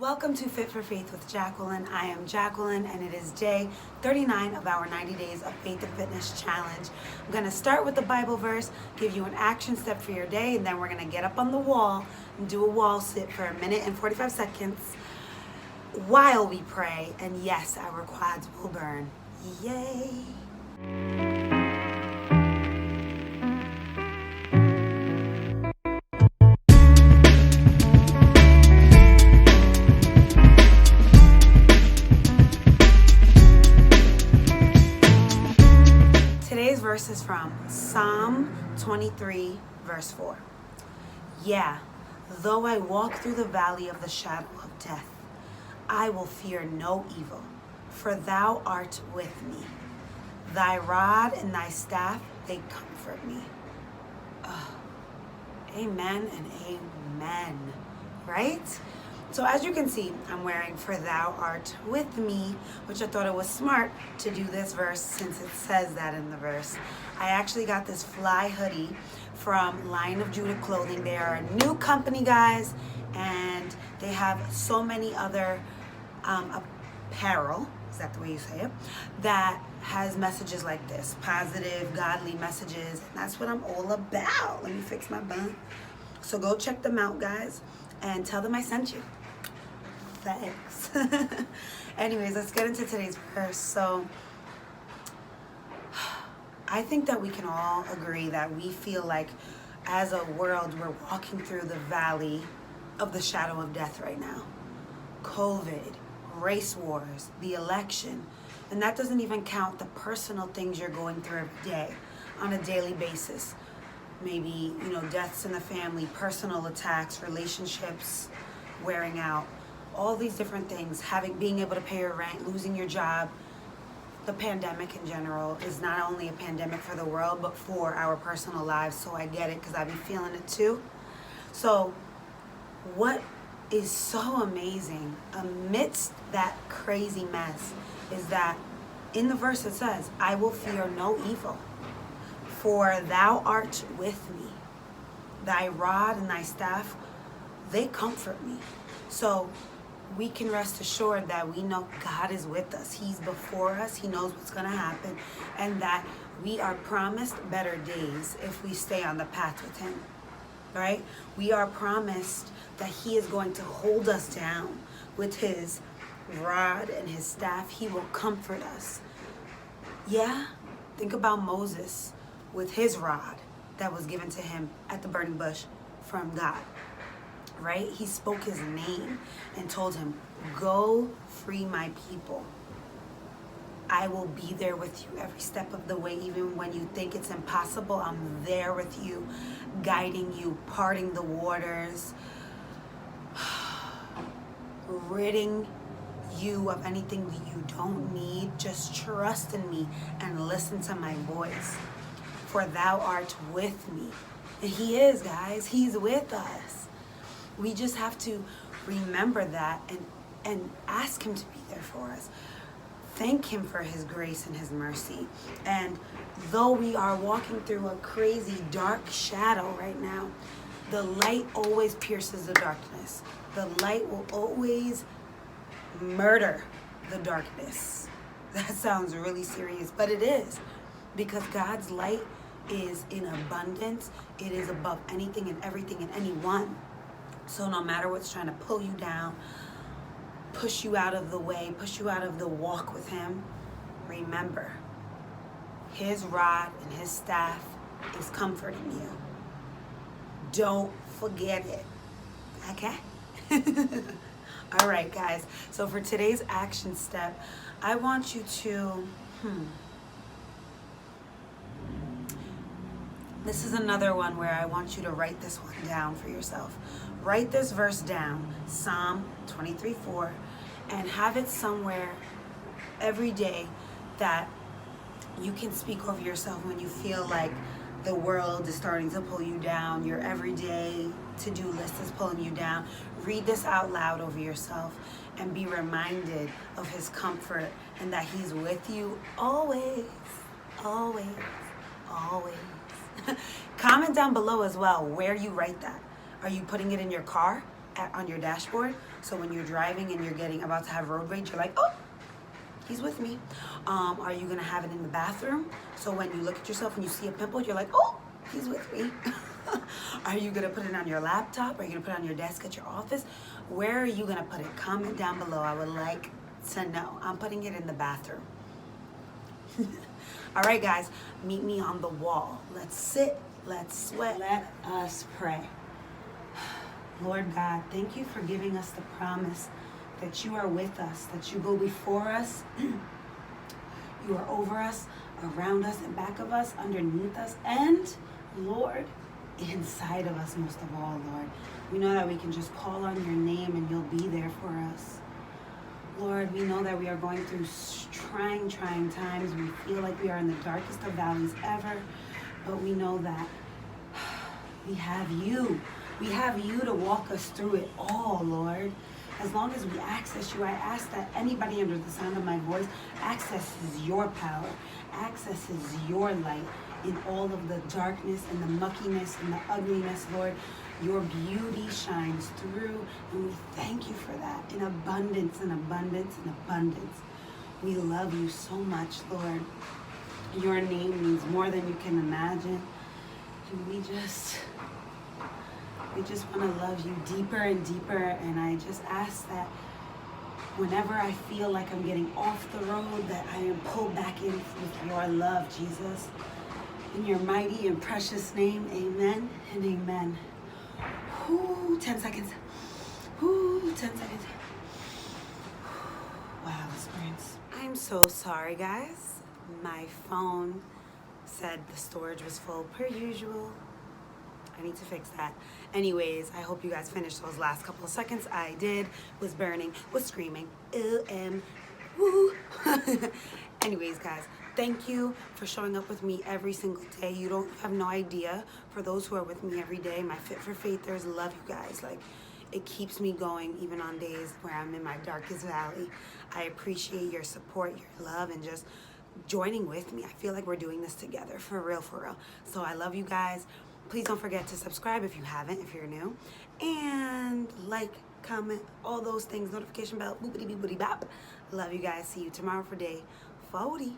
Welcome to Fit for Faith with Jacqueline. I am Jacqueline, and it is day 39 of our 90 Days of Faith and Fitness Challenge. I'm going to start with the Bible verse, give you an action step for your day, and then we're going to get up on the wall and do a wall sit for 1 minute and 45 seconds while we pray. And yes, our quads will burn. Yay! Today's verse is from Psalm 23, verse 4. Yeah, though I walk through the valley of the shadow of death, I will fear no evil, for thou art with me. Thy rod and thy staff, they comfort me. Amen and amen, right? So as you can see, I'm wearing "For Thou Art With Me," which I thought it was smart to do this verse since it says that in the verse. I actually got this fly hoodie from Lion of Judah Clothing. They are a new company, guys, and they have so many other apparel, is that the way you say it, that has messages like this, positive, godly messages, and that's what I'm all about. Let me fix my bun. So go check them out, guys, and tell them I sent you. Thanks. Anyways, let's get into today's verse. So I think that we can all agree that we feel like as a world we're walking through the valley of the shadow of death right now. COVID, race wars, the election, and that doesn't even count the personal things you're going through every day on a daily basis. Maybe, deaths in the family, personal attacks, relationships wearing out, all these different things, being able to pay your rent, losing your job. The pandemic in general is not only a pandemic for the world, but for our personal lives. So I get it, because I be feeling it too. So what is so amazing amidst that crazy mess is that in the verse it says, I will fear no evil, for thou art with me. Thy rod and thy staff, they comfort me. So we can rest assured that we know God is with us. He's before us. He knows what's going to happen, and that we are promised better days if we stay on the path with him, right? We are promised that he is going to hold us down with his rod and his staff. He will comfort us. Yeah, think about Moses with his rod that was given to him at the burning bush from God. Right? He spoke his name and told him, go free my people. I will be there with you every step of the way. Even when you think it's impossible, I'm there with you, guiding you, parting the waters, ridding you of anything that you don't need. Just trust in me and listen to my voice. For thou art with me. And he is, guys. He's with us. We just have to remember that and ask him to be there for us. Thank him for his grace and his mercy. And though we are walking through a crazy dark shadow right now, the light always pierces the darkness. The light will always murder the darkness. That sounds really serious, but it is. Because God's light is in abundance. It is above anything and everything and anyone. So no matter what's trying to pull you down, push you out of the way, push you out of the walk with him, remember, his rod and his staff is comforting you. Don't forget it. Okay? All right, guys. So for today's action step, I want you to, this is another one where I want you to write this one down for yourself. Write this verse down, Psalm 23:4, and have it somewhere every day that you can speak over yourself when you feel like the world is starting to pull you down. Your everyday to-do list is pulling you down. Read this out loud over yourself and be reminded of his comfort and that he's with you always, always, always. Comment down below as well where you write that. Are you putting it in your car? on your dashboard. So when you're driving and you're about to have road rage, you're like, oh, he's with me. Are you gonna have it in the bathroom? So when you look at yourself and you see a pimple, you're like, oh, he's with me. Are you gonna put it on your laptop? Are you gonna put it on your desk at your office? Where are you gonna put it? Comment down below. I would like to know. I'm putting it in the bathroom. All right, guys, meet me on the wall. Let's sit, let's sweat, let us pray. Lord God, thank you for giving us the promise that you are with us, that you go before us, you are over us, around us, and back of us, underneath us, and, Lord, inside of us most of all, Lord. We know that we can just call on your name and you'll be there for us. Lord, we know that we are going through trying times. We feel like we are in the darkest of valleys ever, but we know that we have you. We have you to walk us through it all, Lord. As long as we access you, I ask that anybody under the sound of my voice accesses your power, accesses your light in all of the darkness and the muckiness and the ugliness, Lord. Your beauty shines through, and we thank you for that in abundance and abundance and abundance. We love you so much, Lord. Your name means more than you can imagine. And we just want to love you deeper and deeper, and I just ask that whenever I feel like I'm getting off the road, that I am pulled back in with your love, Jesus. In your mighty and precious name, amen and amen. Ooh, 10 seconds. Ooh, 10 seconds. Wow, this burns. I'm so sorry, guys. My phone said the storage was full per usual. I need to fix that. Anyways, I hope you guys finished those last couple of seconds. I did. Was burning. Was screaming. Woo. Anyways, guys, thank you for showing up with me every single day. You have no idea. For those who are with me every day, my Fit for Faithers, love you guys. Like, it keeps me going even on days where I'm in my darkest valley. I appreciate your support, your love, and just joining with me. I feel like we're doing this together, for real, for real. So I love you guys. Please don't forget to subscribe if you haven't, if you're new. And like, comment, all those things, notification bell, boopity boopity bop. Love you guys. See you tomorrow for day 40.